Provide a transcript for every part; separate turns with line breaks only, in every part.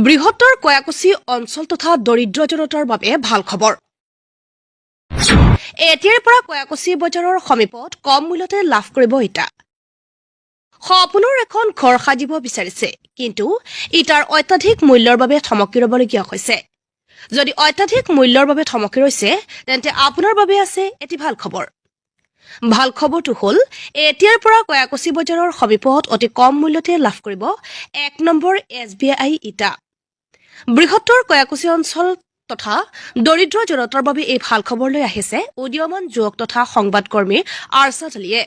বৃহত্তৰ কয়াকুছি অঞ্চল তথা দৰিদ্ৰ জনতাৰ বাবে ভাল খবৰ। এতিয়াৰ পৰা কয়াকুছি বজাৰৰ সমীপত কম মূল্যতে লাভ কৰিব ইটা। সপোনৰ এখন ঘৰ সাজিব বিচাৰিছে, কিন্তু ইটাৰ অত্যাধিক মূল্যৰ বাবে থমকি ৰবলগীয়া হৈছে। যদি অত্যাধিক মূল্যৰ বাবে থমকি ৰৈছে, তেন্তে আপোনাৰ বাবে আছে এটি ভাল খবৰ। ভাল খবৰটো হ'ল এতিয়াৰ পৰা কয়াকুছি বজাৰৰ সমীপত অতি কম মূল্যতে লাভ কৰিব 1 নম্বৰ SBI ইটা। বৃহত্তৰ কয়াকুছি অঞ্চল তথা দৰিদ্ৰ জনতাৰ বাবে এই ভাল খবৰ লৈ আহিছে উদীয়মান যুৱক তথা সংবাদকৰ্মী আৰছাদ আলীয়ে।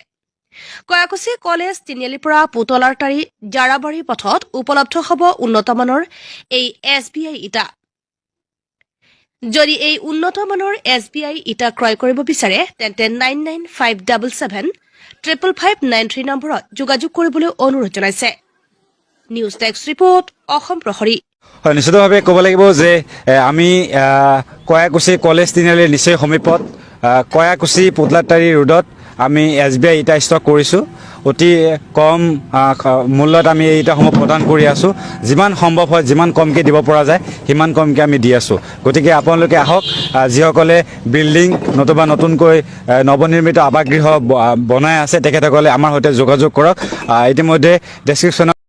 কয়াকুছি কলেজ তিনিআলিৰ পৰা পুতলাৰ তাৰি জাৰাবাৰী পথত উপলব্ধ হ'ব উন্নতমানৰ এই SBI ইটা। যদি এই উন্নতমানৰ SBI ইটা ক্ৰয় কৰিব বিচাৰে, তেন্তে 9957775593 নম্বৰত যোগাযোগ কৰিবলৈ অনুৰোধ জনাইছে। নিউজ ডেস্ক ৰিপৰ্ট, অসম প্ৰহৰী।
হয়, নিশ্চিতভাৱে ক'ব লাগিব যে আমি কয়াকুছি কলেজ তিনিআলিৰ নিচেই সমীপত কয়াকুছি পুতলাতাৰী ৰোডত আমি SBI ইটা ষ্টক কৰিছোঁ। অতি কম মূল্যত আমি এই ইটাসমূহ প্ৰদান কৰি আছোঁ। যিমান সম্ভৱ হয়, যিমান কমকৈ দিব পৰা যায়, সিমান কমকৈ আমি দি আছোঁ। গতিকে আপোনালোকে আহক, যিসকলে বিল্ডিং নতুবা নতুনকৈ নৱনিৰ্মিত আৱাসগৃহ বনাই আছে, তেখেতসকলে আমাৰ সৈতে যোগাযোগ কৰক। ইতিমধ্যে ডেছক্ৰিপশ্যনত